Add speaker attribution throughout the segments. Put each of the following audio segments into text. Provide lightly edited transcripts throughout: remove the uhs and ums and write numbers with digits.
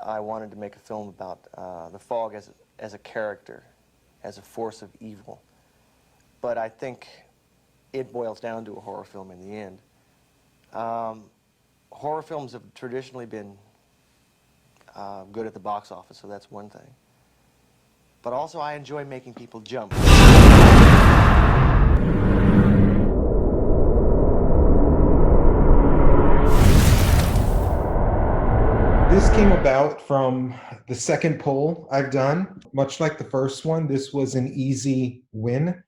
Speaker 1: I wanted to make a film about the fog as a character, as a force of evil. But I think it boils down to a horror film in the end. Horror films have traditionally been good at the box office, so that's one thing. But also, I enjoy making people jump.
Speaker 2: This came about from the second poll I've done. Much like the first one, this was an easy win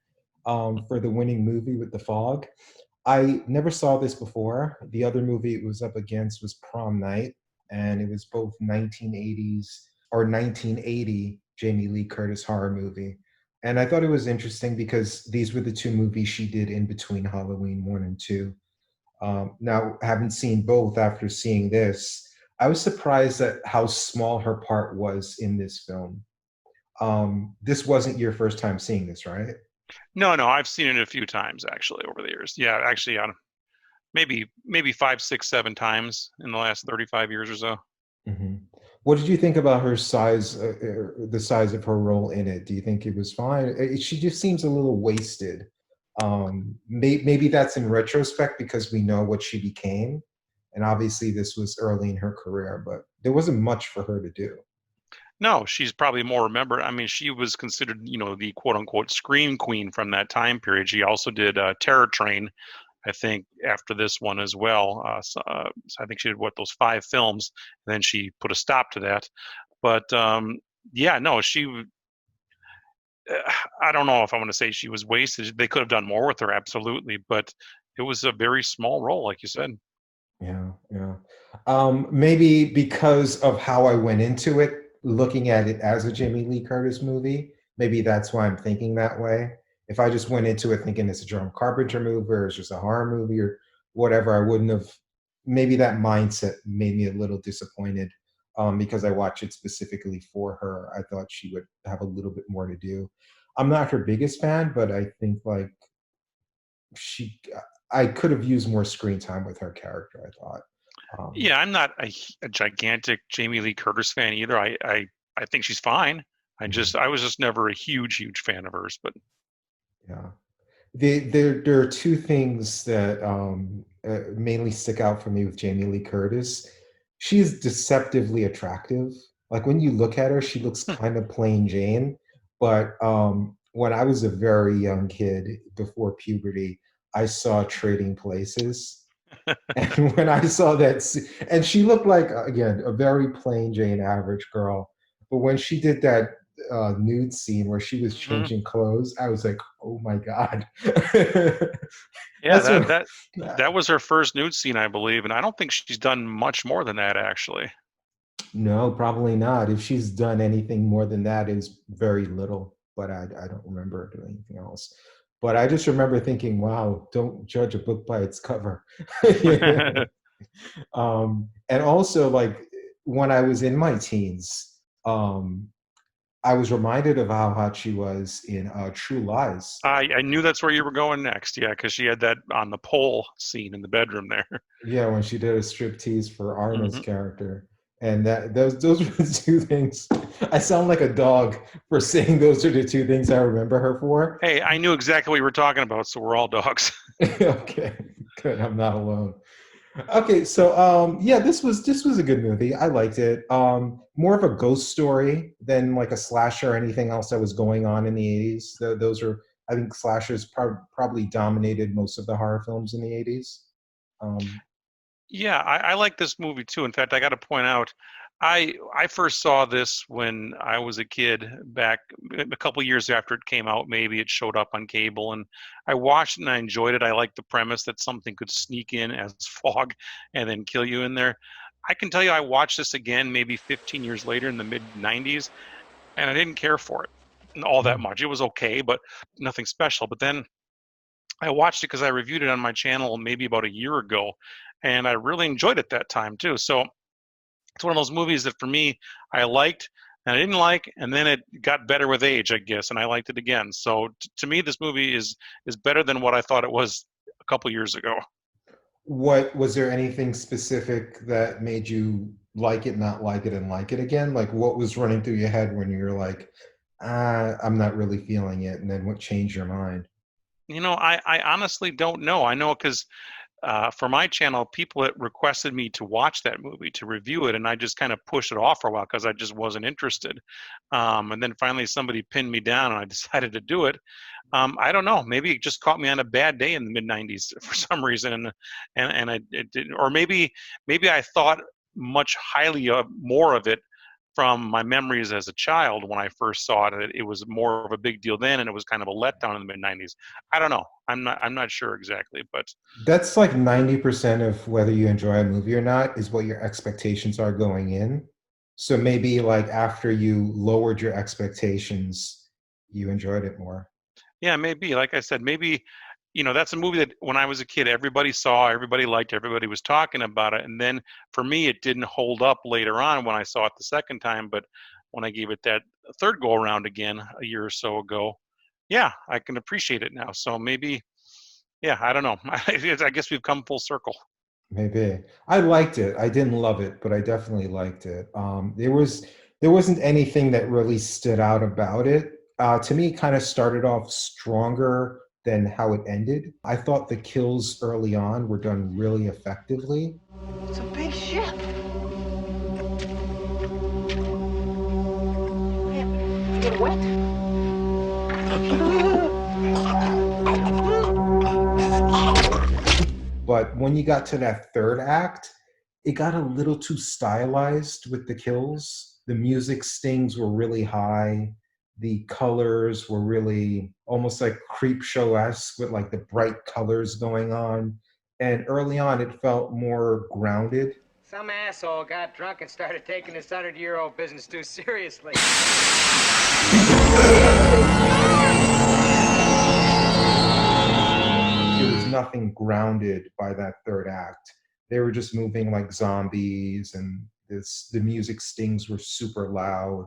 Speaker 2: for the winning movie with The Fog. I never saw this before. The other movie it was up against was Prom Night, and it was both 1980s or 1980 Jamie Lee Curtis horror movie. And I thought it was interesting because these were the two movies she did in between Halloween 1 and 2. Now, having seen both after seeing this, I was surprised at how small her part was in this film. This wasn't your first time seeing this, right?
Speaker 3: No, I've seen it a few times actually over the years. Yeah, actually, maybe five, six, seven times in the last 35 years or so.
Speaker 2: Hmm. What did you think about her size, the size of her role in it? Do you think it was fine? She just seems a little wasted. Maybe that's in retrospect because we know what she became. And obviously, this was early in her career, but there wasn't much for her to do.
Speaker 3: No, she's probably more remembered. I mean, she was considered, the quote unquote scream queen from that time period. She also did Terror Train, I think, after this one as well. So I think she did those 5 films, and then she put a stop to that. But yeah, no, I don't know if I want to say she was wasted. They could have done more with her, absolutely, but it was a very small role, like you said.
Speaker 2: Yeah, yeah. Maybe because of how I went into it, looking at it as a Jamie Lee Curtis movie, maybe that's why I'm thinking that way. If I just went into it thinking it's a John Carpenter movie or it's just a horror movie or whatever, I wouldn't have. Maybe that mindset made me a little disappointed because I watched it specifically for her. I thought she would have a little bit more to do. I'm not her biggest fan, but I think like she I could have used more screen time with her character, I thought.
Speaker 3: Yeah, I'm not a gigantic Jamie Lee Curtis fan either. I think she's fine.
Speaker 2: Mhm.
Speaker 3: I was just never a huge fan of hers. But
Speaker 2: Yeah. There are two things that mainly stick out for me with Jamie Lee Curtis. She's deceptively attractive. Like when you look at her, she looks kind of plain Jane. But when I was a very young kid before puberty, I saw Trading Places. And when I saw and she looked like, again, a very plain Jane average girl. But when she did that nude scene where she was
Speaker 3: mhm.
Speaker 2: changing clothes, I was like, oh my God.
Speaker 3: Yeah,
Speaker 2: That's
Speaker 3: that
Speaker 2: when,
Speaker 3: that that was her first nude scene, I believe, and I don't think she's done much more than that actually.
Speaker 2: no, probably not. If she's done anything more than that, is very little. But I don't remember her doing anything else. But I just remember thinking, wow, don't judge a book by its cover. And also, like when I was in my teens, I was reminded of how hot she was in True Lies.
Speaker 3: I knew that's where you were going next. Yeah, because she had that on the pole scene in the bedroom there.
Speaker 2: Yeah, when she did a striptease for Arnold's
Speaker 3: Hmm.
Speaker 2: character, and those were the two things. I sound like a dog for saying those are the two things I remember her for.
Speaker 3: Hey, I knew exactly what you were talking about, so we're all dogs.
Speaker 2: Okay, good. I'm not alone. Okay, so yeah, this was a good movie. I liked it. More of a ghost story than like a slasher or anything else that was going on in the 80s. Those are, I think, slashers probably dominated most of the horror films in the 80s. Um,
Speaker 3: Yeah, I like this movie too. In fact, I got to point out, I first saw this when I was a kid back a couple years after it came out. Maybe it showed up on cable, and I watched it and I enjoyed it. I liked the premise that something could sneak in as fog and then kill you in there. I can tell you, I watched this again maybe 15 years later in the mid 90s, and I didn't care for it all that much. It was okay, but nothing special. But then I watched it because I reviewed it on my channel maybe about a year ago, and I really enjoyed it that time too. So it's one of those movies that for me I liked and I didn't like, and then it got better with age, I guess, and I liked it again. So to me, this movie is better than what I thought it was a couple years ago.
Speaker 2: what was there anything specific that made you like it, not like it, and like it again? Like, what was running through your head when you were like, I'm not really feeling it, and then what changed your mind?
Speaker 3: I honestly don't know. I know because for my channel, people had requested me to watch that movie, to review it, and I just kind of pushed it off for a while because I just wasn't interested. And then finally, somebody pinned me down, and I decided to do it. I don't know. Maybe it just caught me on a bad day in the mid '90s for some reason, and it didn't. Or maybe I thought much highly of more of it from my memories as a child when I first saw it. It was more of a big deal then, and it was kind of a letdown in the mid '90s. I don't know. I'm not sure exactly, but
Speaker 2: That's like 90% of whether you enjoy a movie or not is what your expectations are going in. So maybe like after you lowered your expectations, you enjoyed it more.
Speaker 3: yeah, maybe. Like I said, maybe that's a movie that when I was a kid, everybody saw, everybody liked, everybody was talking about it, and then for me, it didn't hold up later on when I saw it the second time. But when I gave it that third go around again a year or so ago, yeah, I can appreciate it now. So maybe, yeah, I don't know. I guess we've come full circle.
Speaker 2: Maybe. I liked it. I didn't love it, but I definitely liked it. There wasn't anything that really stood out about it. To me, it kind of started off stronger than how it ended. I thought the kills early on were done really effectively.
Speaker 4: It's a big ship. Man, you get wet?
Speaker 2: But when you got to that third act, it got a little too stylized with the kills. The music stings were really high. The colors were really almost like creep show-esque with like the bright colors going on. And early on, it felt more grounded.
Speaker 4: Some asshole got drunk and started taking this 100-year-old business too seriously.
Speaker 2: There was nothing grounded by that third act. They were just moving like zombies, and the music stings were super loud.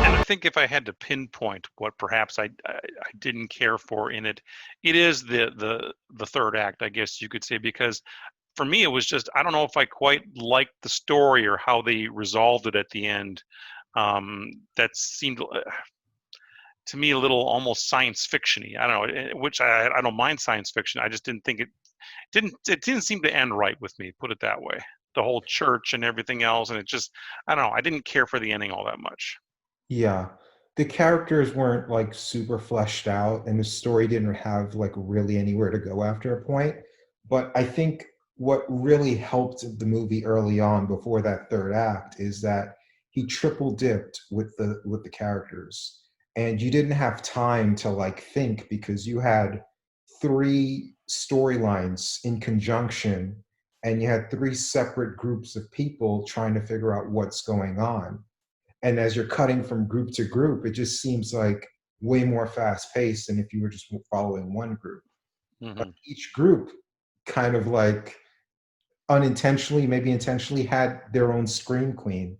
Speaker 3: And I think if I had to pinpoint what perhaps I didn't care for in it, it is the third act, I guess you could say, because for me it was just I don't know if I quite liked the story or how they resolved it at the end. That seemed to me a little almost science fictiony. I don't know, which I don't mind science fiction. I just didn't think it didn't seem to end right with me. Put it that way. The whole church and everything else, and it just I don't know. I didn't care for the ending all that much.
Speaker 2: Yeah. The characters weren't like super fleshed out, and the story didn't have like really anywhere to go after a point. But I think what really helped the movie early on before that third act is that he triple dipped with the characters. And you didn't have time to like think because you had three storylines in conjunction, and you had three separate groups of people trying to figure out what's going on. And as you're cutting from group to group, it just seems like way more fast paced than if you were just following one group. But
Speaker 3: Hmm.
Speaker 2: each group kind of like unintentionally, maybe intentionally, had their own scream queen.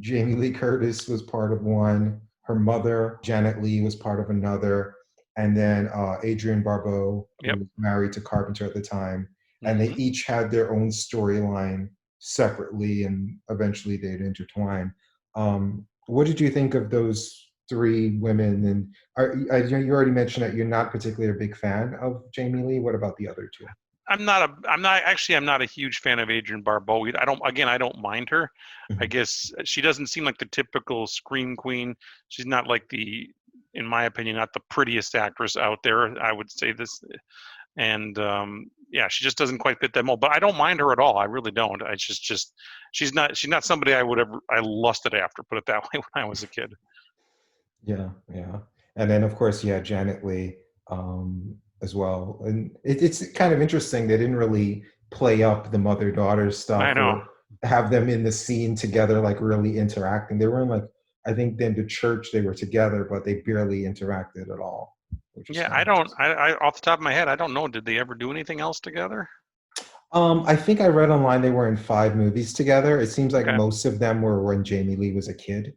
Speaker 2: Jamie Lee Curtis was part of one. Her mother, Janet Leigh, was part of another. And then Adrienne Barbeau, who
Speaker 3: Yep.
Speaker 2: was married to Carpenter at the time. And they
Speaker 3: Hmm.
Speaker 2: each had their own storyline separately, and eventually they'd intertwine. What did you think of those three women? And you already mentioned that you're not particularly a big fan of Jamie Lee. What about the other two?
Speaker 3: I'm not a huge fan of Adrienne Barbeau. I don't mind her. I
Speaker 2: Mhm.
Speaker 3: guess she doesn't seem like the typical scream queen. She's not like in my opinion, not the prettiest actress out there. I would say this, and yeah, she just doesn't quite fit that mold. But I don't mind her at all. I really don't. I just she's not somebody I lusted after. Put it that way when I was a kid.
Speaker 2: Yeah, yeah. And then of course you had Janet Leigh as well. And it's kind of interesting. They didn't really play up the mother-daughter
Speaker 3: I
Speaker 2: stuff
Speaker 3: know.
Speaker 2: or have them in the scene together, like really interacting. They were in like, I think then the church they were together, but they barely interacted at all, which was
Speaker 3: Yeah,
Speaker 2: kind
Speaker 3: I
Speaker 2: of
Speaker 3: don't.
Speaker 2: interesting.
Speaker 3: I off the top of my head, I don't know. Did they ever do anything else together?
Speaker 2: I think I read online they were in 5 movies together. It seems like
Speaker 3: Okay.
Speaker 2: most of them were when Jamie Lee was a kid.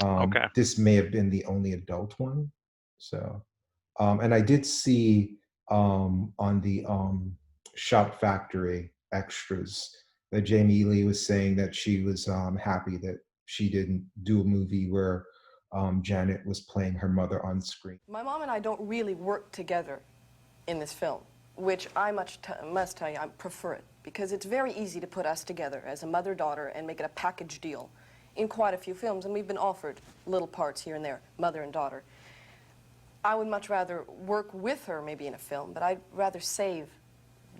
Speaker 3: Okay.
Speaker 2: This may have been the only adult one. So, and I did see on the Shop Factory extras that Jamie Lee was saying that she was happy that she didn't do a movie where Janet was playing her mother on screen.
Speaker 5: My mom and I don't really work together in this film, which I must tell you, I prefer it, because it's very easy to put us together as a mother-daughter and make it a package deal in quite a few films, and we've been offered little parts here and there, mother and daughter. I would much rather work with her maybe in a film, but I'd rather save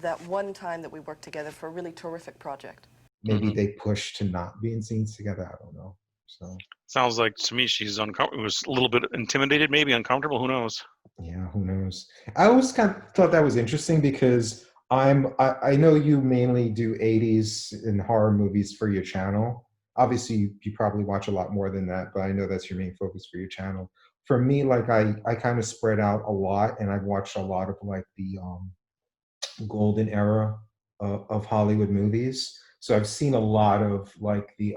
Speaker 5: that one time that we worked together for a really terrific project.
Speaker 2: Maybe they pushed to not be in scenes together. I don't know. So
Speaker 3: Sounds like to me she's uncomfortable. Was a little bit intimidated, maybe uncomfortable. Who knows?
Speaker 2: yeah, who knows? I always kind of thought that was interesting because I know you mainly do 80s and horror movies for your channel. Obviously, you probably watch a lot more than that, but I know that's your main focus for your channel. For me, like I kind of spread out a lot, and I've watched a lot of like the golden era of Hollywood movies. So I've seen a lot of like the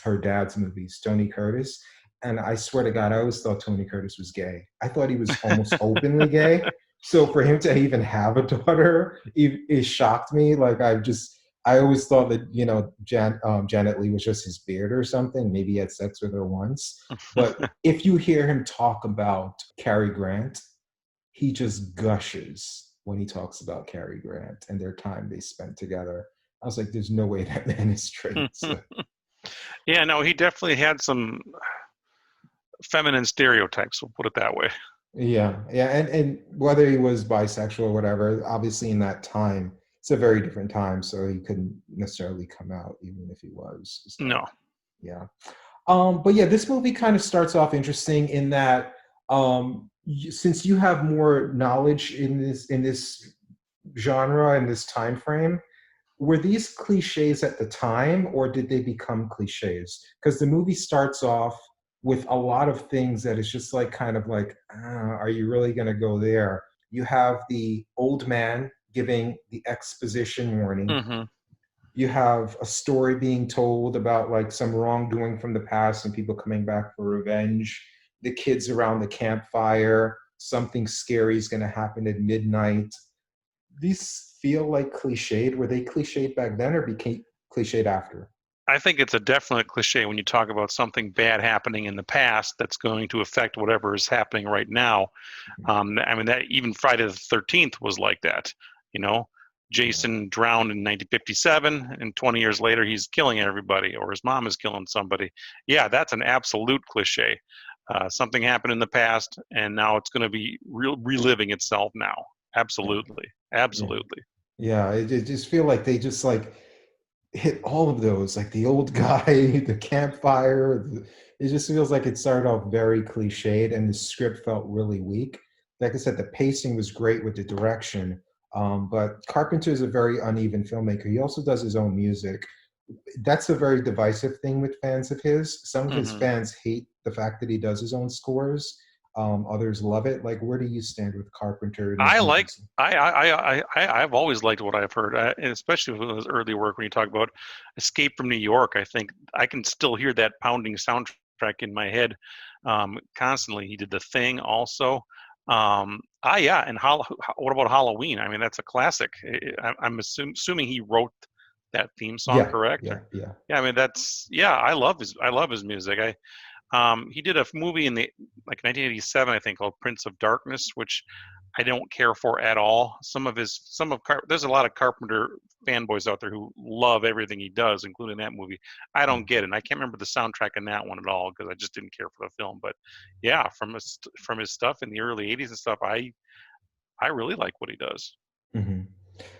Speaker 2: her dad's movies, Tony Curtis. And I swear to God, I always thought Tony Curtis was gay. I thought he was almost openly gay. So for him to even have a daughter, it shocked me. Like I always thought that, you know, Janet Leigh was just his beard or something. Maybe he had sex with her once. But if you hear him talk about Cary Grant, he just gushes when he talks about Cary Grant and their time they spent together. I was like, there's no way that man is straight. So.
Speaker 3: Yeah, no, he definitely had some feminine stereotypes, we'll put it that way.
Speaker 2: Yeah, and whether he was bisexual or whatever, obviously in that time, it's a very different time, so he couldn't necessarily come out even if he was. So,
Speaker 3: No.
Speaker 2: yeah. But yeah, this movie kind of starts off interesting in that since you have more knowledge in this genre and this time frame, were these cliches at the time or did they become cliches? Because the movie starts off with a lot of things that is just like kind of like, are you really going to go there? You have the old man giving the exposition warning.
Speaker 3: Mm-hmm.
Speaker 2: You have a story being told about like some wrongdoing from the past and people coming back for revenge. The kids around the campfire, something scary is going to happen at midnight. These feel like cliched. Were they cliched back then or became cliched after?
Speaker 3: I think it's a definite cliche when you talk about something bad happening in the past that's going to affect whatever is happening right now. I mean, that even Friday the 13th was like that. You know, Jason drowned in 1957, and 20 years later he's killing everybody, or his mom is killing somebody. Yeah, that's an absolute cliche. Something happened in the past, and now it's going to be reliving itself now. Absolutely, absolutely.
Speaker 2: Yeah, it just feel like they just like hit all of those, like the old guy, the campfire. It just feels like it started off very cliched, and the script felt really weak. Like I said, the pacing was great with the direction, but Carpenter is a very uneven filmmaker. He also does his own music. That's a very divisive thing with fans of his. Some of his fans hate the fact that he does his own scores. Others love it. Like, where do you stand with Carpenter?
Speaker 3: I've always liked what I've heard, and especially with his early work. When you talk about Escape from New York, I think I can still hear that pounding soundtrack in my head constantly. He did The Thing also. And what about Halloween? I mean, that's a classic. I'm assuming he wrote that theme song, correct?
Speaker 2: Yeah.
Speaker 3: I mean, I love his music. He did a movie in 1987, I think, called Prince of Darkness, which I don't care for at all. There's a lot of Carpenter fanboys out there who love everything he does, including that movie. I don't get it. And I can't remember the soundtrack in that one at all because I just didn't care for the film. But yeah, from his stuff in the early '80s and stuff, I really like what he does.
Speaker 2: Mm-hmm.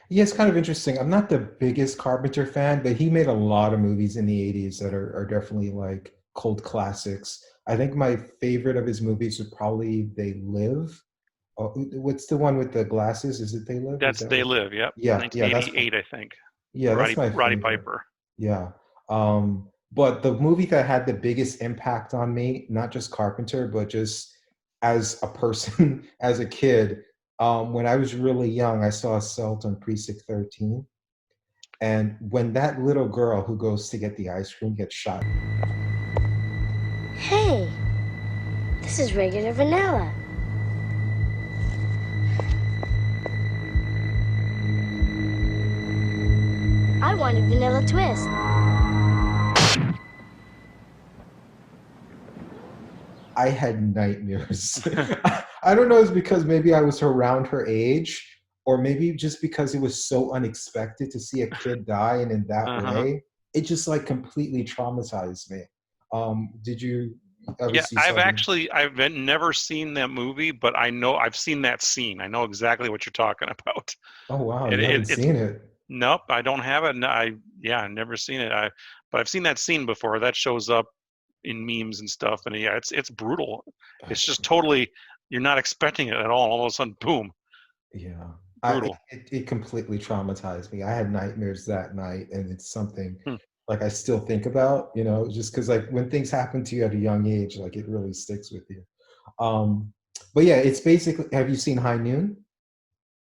Speaker 2: Yeah, it's kind of interesting. I'm not the biggest Carpenter fan, but he made a lot of movies in the '80s that are definitely like cult classics. I think my favorite of his movies would probably They Live. Oh, what's the one with the glasses? Is it They Live?
Speaker 3: That's They Live, yep.
Speaker 2: Yeah,
Speaker 3: 1988, I think.
Speaker 2: Yeah, that's my
Speaker 3: Roddy
Speaker 2: favorite.
Speaker 3: Piper.
Speaker 2: Yeah. But the movie that had the biggest impact on me, not just Carpenter, but just as a person, as a kid, when I was really young, I saw Assault on Precinct 13. And when that little girl who goes to get the ice cream gets shot.
Speaker 6: Hey, this is regular vanilla. I want a vanilla twist.
Speaker 2: I had nightmares. I don't know, it's because maybe I was around her age, or maybe just because it was so unexpected to see a kid die and in that
Speaker 3: Uh-huh.
Speaker 2: way. It just like completely traumatized me. Did you
Speaker 3: Yeah,
Speaker 2: obviously saw the
Speaker 3: I've never seen that movie, but I know I've seen that scene. I know exactly what you're talking about.
Speaker 2: Oh wow,
Speaker 3: It,
Speaker 2: you
Speaker 3: it
Speaker 2: haven't
Speaker 3: it's
Speaker 2: seen it.
Speaker 3: Nope, I don't have it. No, I've never seen it. But I've seen that scene before. That shows up in memes and stuff, and yeah, it's brutal. It's just totally you're not expecting it at all. All of a sudden, boom,
Speaker 2: Yeah.
Speaker 3: brutal.
Speaker 2: It completely traumatized me. I had nightmares that night, and it's something
Speaker 3: Hmm.
Speaker 2: like I still think about, just because like when things happen to you at a young age, like it really sticks with you. Um, but yeah, it's basically, have you seen High Noon?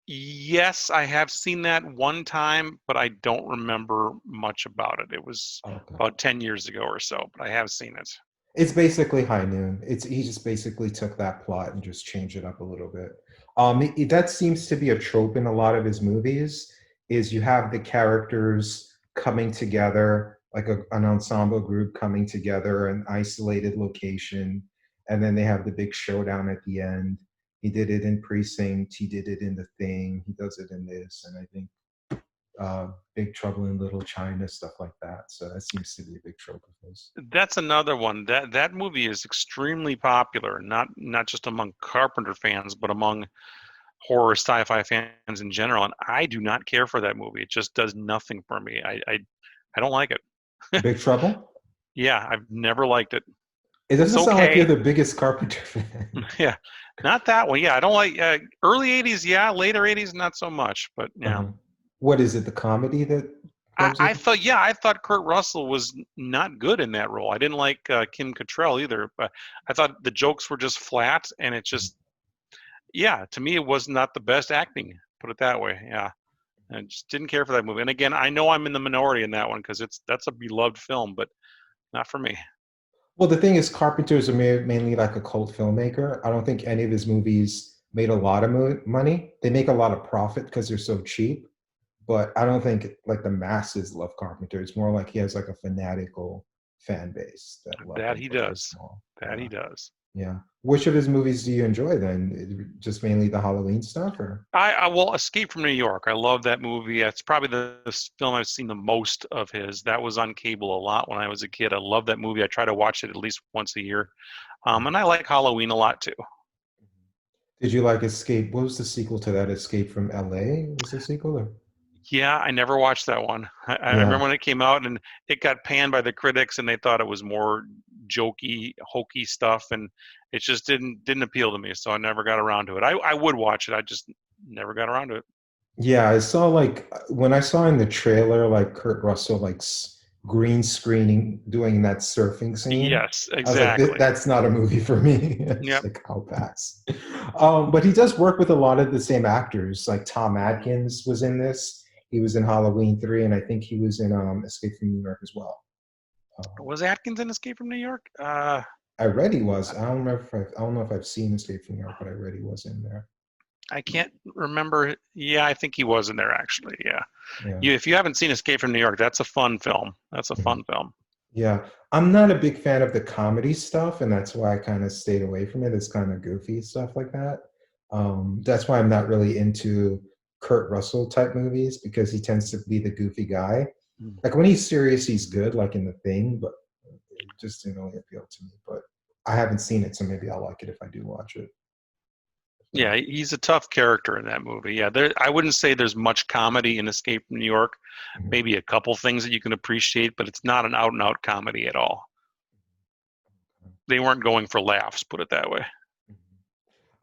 Speaker 3: Yes, I have seen that one time, but I don't remember much about it. It was
Speaker 2: Okay.
Speaker 3: about 10 years ago or so, but I have seen it.
Speaker 2: It's basically High Noon. He just basically took that plot and just changed it up a little bit. That seems to be a trope in a lot of his movies. Is you have the characters coming together, like an ensemble group coming together, an isolated location, and then they have the big showdown at the end. He did it in Precinct. He did it in The Thing. He does it in this, and I think Big Trouble in Little China, stuff like that. So that seems to be a big trope of his.
Speaker 3: That's another one. That movie is extremely popular, not just among Carpenter fans, but among horror sci-fi fans in general. And I do not care for that movie. It just does nothing for me. I don't like it.
Speaker 2: Big Trouble?
Speaker 3: Yeah, I've never liked it.
Speaker 2: It
Speaker 3: It's
Speaker 2: doesn't sound like you're
Speaker 3: okay.
Speaker 2: the biggest Carpenter fan.
Speaker 3: Yeah, not that one. Yeah, I don't like early '80s. Yeah, later '80s, not so much. But yeah,
Speaker 2: Uh-huh. What is it? The comedy that
Speaker 3: I,
Speaker 2: rubs you?
Speaker 3: I thought yeah, I thought Kurt Russell was not good in that role. I didn't like Kim Cattrall either. But I thought the jokes were just flat, and it just yeah, to me, it was not the best acting. Put it that way. Yeah, I just didn't care for that movie. And again, I know I'm in the minority in that one because that's a beloved film, but not for me.
Speaker 2: Well, the thing is, Carpenter is mainly like a cult filmmaker. I don't think any of his movies made a lot of money. They make a lot of profit because they're so cheap, but I don't think like the masses love Carpenter. It's more like he has like a fanatical fan base that love
Speaker 3: That
Speaker 2: him
Speaker 3: he
Speaker 2: from they're
Speaker 3: does.
Speaker 2: small.
Speaker 3: That
Speaker 2: Yeah,
Speaker 3: he does.
Speaker 2: yeah. Which of his movies do you enjoy then? Just mainly the Halloween stuff, or?
Speaker 3: I will Escape from New York. I love that movie. It's probably the film I've seen the most of his. That was on cable a lot when I was a kid. I love that movie. I try to watch it at least once a year. And I like Halloween a lot too.
Speaker 2: Did you like Escape? What was the sequel to that? Escape from LA was the sequel, or?
Speaker 3: Yeah, I never watched that one. I
Speaker 2: Yeah.
Speaker 3: remember when it came out and it got panned by the critics and they thought it was more jokey, hokey stuff, and it just didn't appeal to me. So I never got around to it. I would watch it. I just never got around to it.
Speaker 2: Yeah, I saw like when I saw in the trailer like Kurt Russell like green screening doing that surfing scene.
Speaker 3: Yes,
Speaker 2: I was like,
Speaker 3: exactly.
Speaker 2: That's not a movie for me." It's
Speaker 3: Yep.
Speaker 2: like I'll pass. But he does work with a lot of the same actors. Like Tom
Speaker 3: Mhm.
Speaker 2: Atkins was in this. He was in Halloween 3, and I think he was in Escape from New York as well. Um,
Speaker 3: Was Atkins in Escape from New York?
Speaker 2: I read he was. I don't know if I've seen Escape from New York, but I read he was in there.
Speaker 3: I can't remember. Yeah, I think he was in there actually. Yeah.
Speaker 2: Yeah.
Speaker 3: If you haven't seen Escape from New York, that's a fun film. That's a
Speaker 2: Mhm.
Speaker 3: fun film.
Speaker 2: Yeah, I'm not a big fan of the comedy stuff, and that's why I kind of stayed away from it. It's kind of goofy stuff like that. That's why I'm not really into Kurt Russell type movies because he tends to be the goofy guy.
Speaker 3: Mm.
Speaker 2: Like when he's serious, he's good, like in The Thing, but it just didn't really appeal to me. But I haven't seen it, so maybe I'll like it if I do watch it.
Speaker 3: Yeah,
Speaker 2: So,
Speaker 3: he's a tough character in that movie. Yeah, I wouldn't say there's much comedy in Escape from New York.
Speaker 2: mhm.
Speaker 3: Maybe a couple things that you can appreciate, but it's not an out and out comedy at all. They weren't going for laughs, put it that way.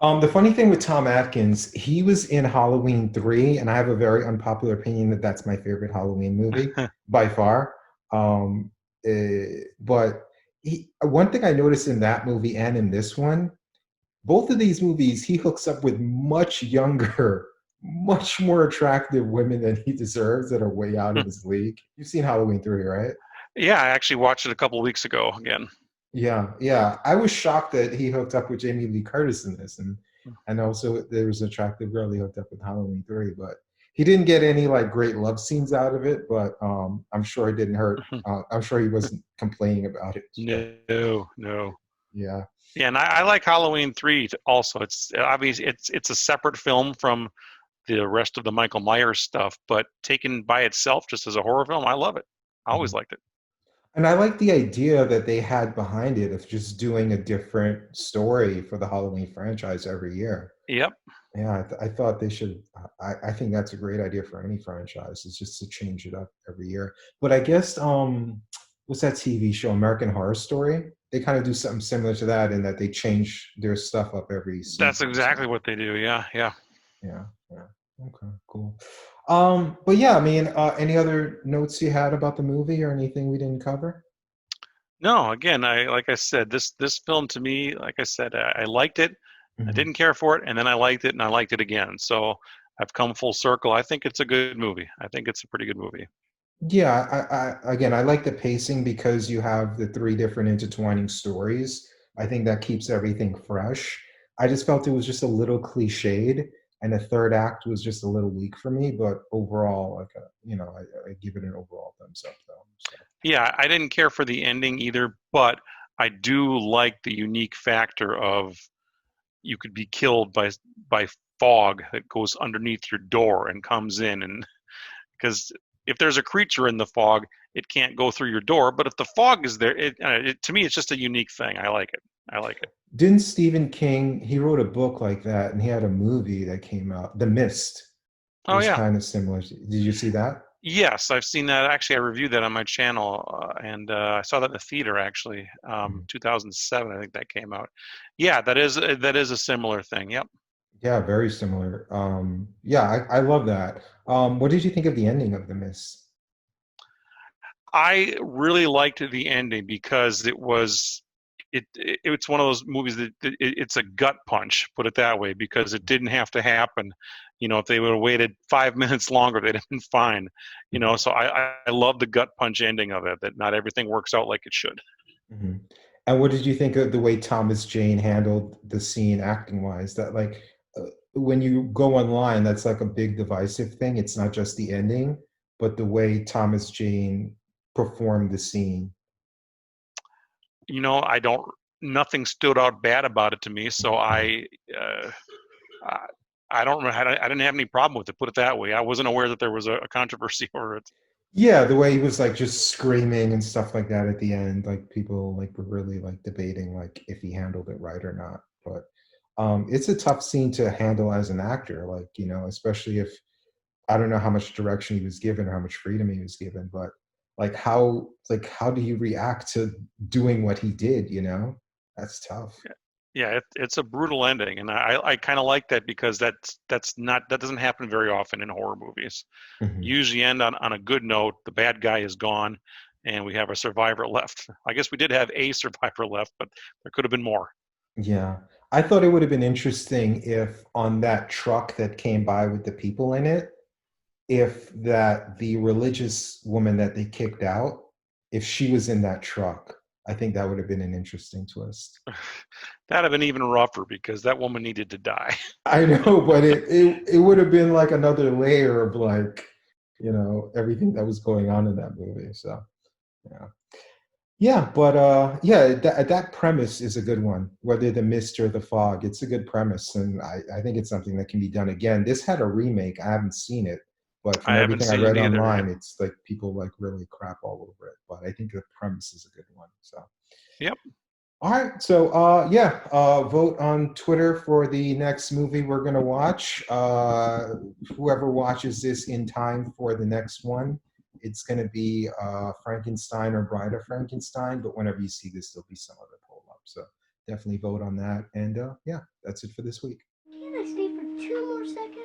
Speaker 2: The funny thing with Tom Atkins, he was in Halloween 3, and I have a very unpopular opinion that that's my favorite Halloween movie by far. But one thing I noticed in that movie and in this one, both of these movies, he hooks up with much younger, much more attractive women than he deserves that are way out of his league. You've seen Halloween 3, right?
Speaker 3: Yeah, I actually watched it a couple of weeks ago again.
Speaker 2: Yeah, yeah. I was shocked that he hooked up with Jamie Lee Curtis in this, and also there was an attractive girl he hooked up with Halloween 3. But He didn't get any like great love scenes out of it, but I'm sure it didn't hurt. I'm sure he wasn't complaining about it. So,
Speaker 3: No.
Speaker 2: yeah.
Speaker 3: Yeah, and I like Halloween 3 also. It's obvious it's a separate film from the rest of the Michael Myers stuff, but taken by itself just as a horror film, I love it. I always
Speaker 2: Mhm.
Speaker 3: liked it.
Speaker 2: And I like the idea that they had behind it of just doing a different story for the Halloween franchise every year.
Speaker 3: Yep.
Speaker 2: Yeah, I thought they should. I think that's a great idea for any franchise. Is just to change it up every year. But I guess what's that TV show, American Horror Story? They kind of do something similar to that in that they change their stuff up every
Speaker 3: That's
Speaker 2: season.
Speaker 3: exactly
Speaker 2: So
Speaker 3: what they do. Yeah.
Speaker 2: yeah, yeah. Okay, cool. But yeah, I mean, any other notes you had about the movie or anything we didn't cover?
Speaker 3: No, again, like I said, this film to me, like I said, I liked it. I
Speaker 2: Mhm.
Speaker 3: didn't care for it, and then I liked it, and I liked it again. So I've come full circle. I think it's a good movie. I think it's a pretty good movie.
Speaker 2: Yeah, I again, I like the pacing because you have the three different intertwining stories. I think that keeps everything fresh. I just felt it was just a little cliched, and the third act was just a little weak for me. But overall, like, I give it an overall thumbs up, though. So.
Speaker 3: Yeah, I didn't care for the ending either, but I do like the unique factor of you could be killed by fog that goes underneath your door and comes in, and because if there's a creature in the fog, it can't go through your door. But if the fog is there, to me, it's just a unique thing. I like it. I like it.
Speaker 2: Didn't Stephen King, he wrote a book like that, and he had a movie that came out, The Mist,
Speaker 3: Oh
Speaker 2: was
Speaker 3: yeah.
Speaker 2: kind of similar. Did you see that?
Speaker 3: Yes, I've seen that. Actually, I reviewed that on my channel, and I saw that in the theater. Actually,
Speaker 2: Mhm.
Speaker 3: 2007, I think that came out. Yeah, that is a similar thing. Yep.
Speaker 2: Yeah, very similar. Yeah, I love that. What did you think of the ending of The Mist?
Speaker 3: I really liked the ending because it's one of those movies that it's a gut punch, put it that way, because it didn't have to happen. If they would have waited 5 minutes longer, they'd have been fine. So I love the gut punch ending of it, that not everything works out like it should.
Speaker 2: Mhm. And what did you think of the way Thomas Jane handled the scene acting wise? That like when you go online, that's like a big divisive thing. It's not just the ending, but the way Thomas Jane performed the scene.
Speaker 3: I don't. Nothing stood out bad about it to me, so uh, I, I don't. I didn't have any problem with it. Put it that way. I wasn't aware that there was a controversy over it.
Speaker 2: Yeah, the way he was like just screaming and stuff like that at the end, like people like were really like debating like if he handled it right or not. But it's a tough scene to handle as an actor, like, especially if I don't know how much direction he was given or how much freedom he was given, but like how do you react to doing what he did, That's tough.
Speaker 3: Yeah, it's a brutal ending, and I kind of like that because that doesn't happen very often in horror movies.
Speaker 2: Mhm.
Speaker 3: You usually end on a good note. The bad guy is gone, and we have a survivor left. I guess we did have a survivor left, but there could have been more.
Speaker 2: Yeah. I thought it would have been interesting if on that truck that came by with the people in it, if that the religious woman that they kicked out, if she was in that truck. I think that would have been an interesting twist.
Speaker 3: That'd have been even rougher because that woman needed to die.
Speaker 2: I know, but it would have been like another layer of like, everything that was going on in that movie. So yeah. Yeah, but yeah, that premise is a good one. Whether the mist or the fog, it's a good premise, and I think it's something that can be done again. This had a remake. I haven't seen it, but
Speaker 3: I
Speaker 2: from
Speaker 3: haven't
Speaker 2: everything I
Speaker 3: seen it
Speaker 2: read
Speaker 3: either. Yeah.
Speaker 2: online, it's like people like really crap all over it. But I think the premise is a good one. So
Speaker 3: Yep.
Speaker 2: all right, so yeah, vote on Twitter for the next movie we're gonna watch. Whoever watches this in time for the next one, it's gonna be Frankenstein or Bride of Frankenstein. But whenever you see this, there'll be some other poll up. So definitely vote on that. And yeah, that's it for this week.
Speaker 6: Can I stay for 2 more seconds?